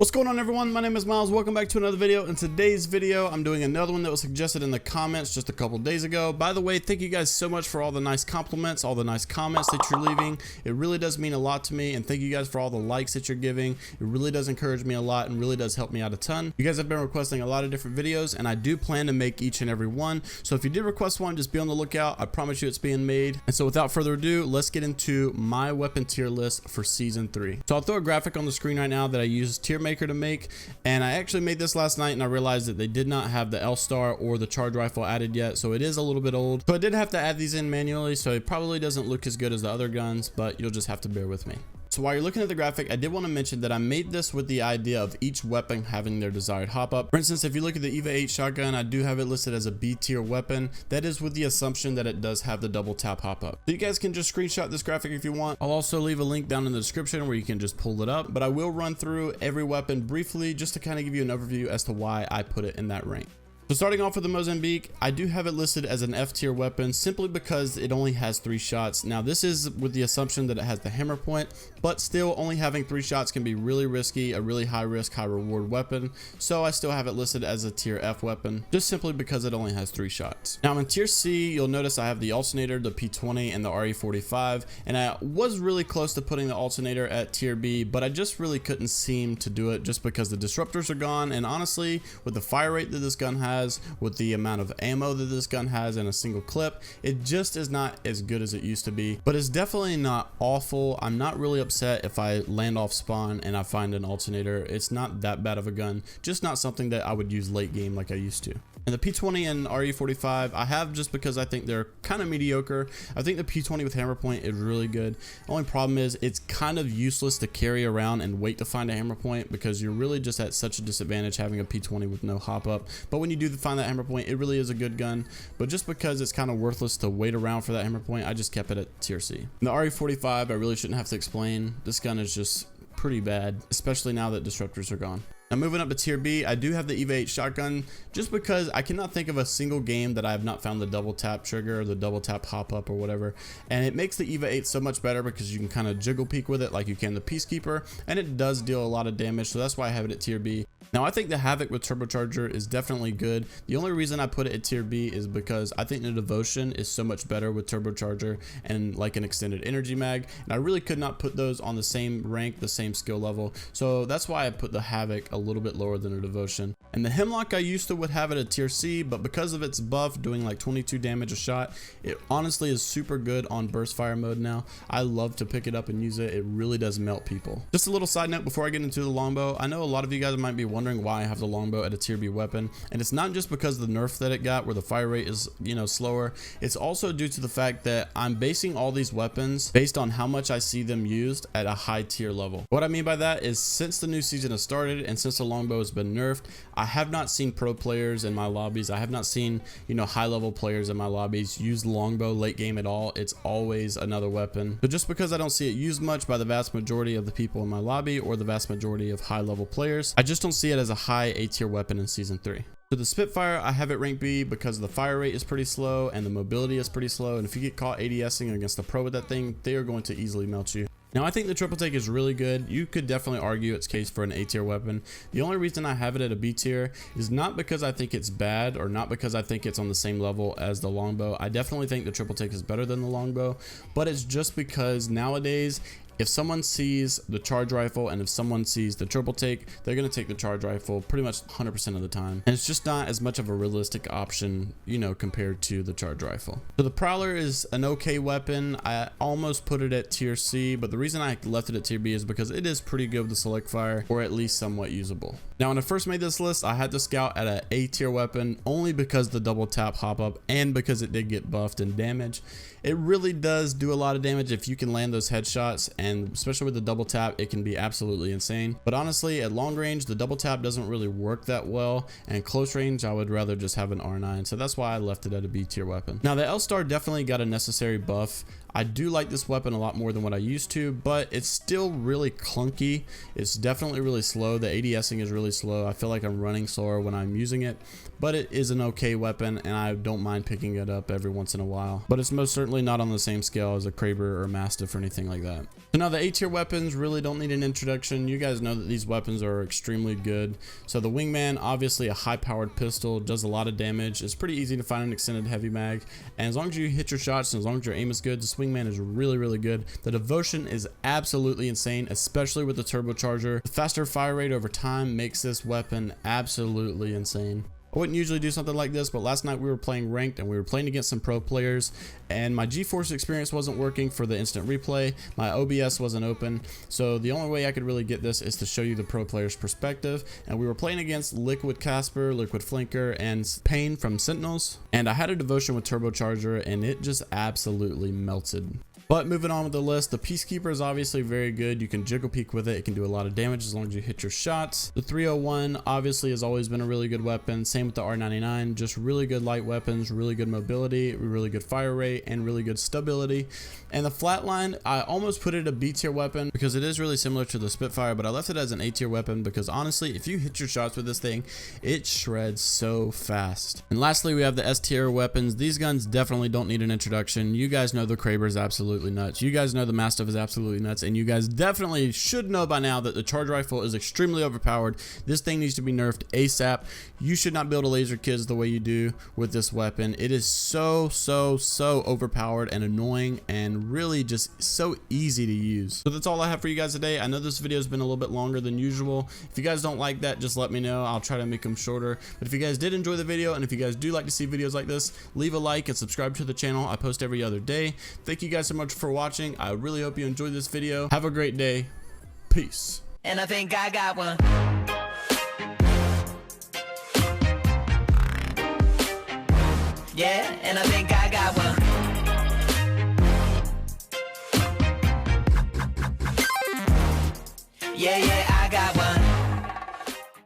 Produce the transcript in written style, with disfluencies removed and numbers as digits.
What's going on, everyone? My name is Miles. Welcome back to another video. In today's video, I'm doing another one that was suggested in the comments just a couple days ago. By the way, thank you guys so much for all the nice compliments, all the nice comments that you're leaving. It really does mean a lot to me, and thank you guys for all the likes that you're giving. It really does encourage me a lot and really does help me out a ton. You guys have been requesting a lot of different videos, and I do plan to make each and every one. So if you did request one, just be on the lookout. I promise you it's being made. And so without further ado, let's get into my weapon tier list for season 3. So I'll throw a graphic on the screen right now that I use Tier Maker to make. And I actually made this last night and I realized that they did not have the L-Star or the charge rifle added yet, so it is a little bit old. So I did have to add these in manually, so it probably doesn't look as good as the other guns, but you'll just have to bear with me. So while you're looking at the graphic, I did want to mention that I made this with the idea of each weapon having their desired hop up. For instance, if you look at the EVA 8 shotgun, I do have it listed as a B tier weapon. That is with the assumption that it does have the double tap hop up. So you guys can just screenshot this graphic if you want. I'll also leave a link down in the description where you can just pull it up, but I will run through every weapon briefly just to kind of give you an overview as to why I put it in that rank. So starting off with the Mozambique, I do have it listed as an F tier weapon simply because it only has 3 shots. Now this is with the assumption that it has the hammer point, but still only having 3 shots can be really risky, a really high risk, high reward weapon. So I still have it listed as a tier F weapon, just simply because it only has 3 shots. Now in tier C, you'll notice I have the alternator, the P20 and the RE45, and I was really close to putting the alternator at tier B, but I just really couldn't seem to do it just because the disruptors are gone. And honestly, with the fire rate that this gun has, with the amount of ammo that this gun has in a single clip, it just is not as good as it used to be, but it's definitely not awful. I'm not really upset if I land off spawn and I find an alternator. It's not that bad of a gun, just not something that I would use late game like I used to. And the P20 and RE45 I have just because I think they're kind of mediocre. I think the P20 with hammer point is really good. Only problem is it's kind of useless to carry around and wait to find a hammer point because you're really just at such a disadvantage having a P20 with no hop up. But when you do find that hammer point, it really is a good gun. But just because it's kind of worthless to wait around for that hammer point, I just kept it at tier C. And the RE45 I really shouldn't have to explain. This gun is just pretty bad, especially now that disruptors are gone. Now moving up to tier B, I do have the EVA 8 shotgun just because I cannot think of a single game that I have not found the double tap trigger or the double tap hop up or whatever. And it makes the EVA 8 so much better because you can kind of jiggle peek with it like you can the Peacekeeper, and it does deal a lot of damage, so that's why I have it at tier B. Now I think the Havoc with turbocharger is definitely good. The only reason I put it at tier B is because I think the Devotion is so much better with turbocharger and like an extended energy mag, and I really could not put those on the same rank, the same skill level, so that's why I put the Havoc a little bit lower than a Devotion. And the Hemlock I used to would have it at tier C, but because of its buff doing like 22 damage a shot, it honestly is super good on burst fire mode now. I love to pick it up and use it. It really does melt people. Just a little side note before I get into the longbow, I know a lot of you guys might be wondering why I have the longbow at a tier B weapon, and it's not just because of the nerf that it got where the fire rate is, you know, slower. It's also due to the fact that I'm basing all these weapons based on how much I see them used at a high tier level. What I mean by that is since the new season has started and since the longbow has been nerfed, I have not seen pro players in my lobbies. I have not seen, you know, high level players in my lobbies use longbow late game at all. It's always another weapon. But just because I don't see it used much by the vast majority of the people in my lobby or the vast majority of high level players, I just don't see it as a high A tier weapon in season 3. So the Spitfire, I have it rank B because the fire rate is pretty slow and the mobility is pretty slow, and if you get caught ADSing against a pro with that thing, they are going to easily melt you. Now I think the triple take is really good. You could definitely argue its case for an A tier weapon. The only reason I have it at a B tier is not because I think it's bad or not because I think it's on the same level as the longbow. I definitely think the triple take is better than the longbow, but it's just because nowadays if someone sees the charge rifle and if someone sees the triple take, they're going to take the charge rifle pretty much 100% of the time. And it's just not as much of a realistic option, you know, compared to the charge rifle. So the Prowler is an okay weapon. I almost put it at tier C, but the reason I left it at tier B is because it is pretty good with the select fire, or at least somewhat usable. Now when I first made this list, I had the Scout at an A tier weapon only because the double tap hop up and because it did get buffed and damage. It really does do a lot of damage if you can land those headshots, and especially with the double tap, it can be absolutely insane. But honestly, at long range, the double tap doesn't really work that well, and close range, I would rather just have an R9, so that's why I left it at a B tier weapon. Now the L-Star definitely got a necessary buff. I do like this weapon a lot more than what I used to, but it's still really clunky. It's definitely really slow. The ADSing is really slow. I feel like I'm running slower when I'm using it, but it is an okay weapon and I don't mind picking it up every once in a while. But it's most certainly not on the same scale as a Kraber or a Mastiff or anything like that. So now the A tier weapons really don't need an introduction. You guys know that these weapons are extremely good. So the Wingman, obviously a high powered pistol, does a lot of damage. It's pretty easy to find an extended heavy mag, and as long as you hit your shots and as long as your aim is good, this Wingman is really good. The devotion is absolutely insane, especially with the turbocharger. The faster fire rate over time makes this weapon absolutely insane. I wouldn't usually do something like this, but last night we were playing ranked and we were playing against some pro players, and my GeForce experience wasn't working for the instant replay. My OBS wasn't open, so the only way I could really get this is to show you the pro player's perspective. And we were playing against Liquid Casper, Liquid Flinker, and Pain from Sentinels, and I had a devotion with turbocharger and it just absolutely melted. But moving on with the list, the Peacekeeper is obviously very good. You can jiggle peek with it. It can do a lot of damage as long as you hit your shots. The 301 obviously has always been a really good weapon. Same with the R99, just really good light weapons, really good mobility, really good fire rate, and really good stability. And the Flatline, I almost put it a B tier weapon because it is really similar to the Spitfire, but I left it as an A tier weapon because honestly, if you hit your shots with this thing, it shreds so fast. And lastly, we have the S tier weapons. These guns definitely don't need an introduction. You guys know the Kraber is absolutely nuts. You guys know the Mastiff is absolutely nuts, and you guys definitely should know by now that the charge rifle is extremely overpowered. This thing needs to be nerfed ASAP. You should not build a laser kids the way you do with this weapon. It is so overpowered and annoying and really just so easy to use. So that's all I have for you guys today. I know this video has been a little bit longer than usual. If you guys don't like that, just let me know. I'll try to make them shorter. But if you guys did enjoy the video, and if you guys do like to see videos like this, leave a like and subscribe to the channel. I post every other day. Thank you guys so much for watching. I really hope you enjoyed this video. Have a great day. Peace. And I think I got one. Yeah, and I think I got one. Yeah,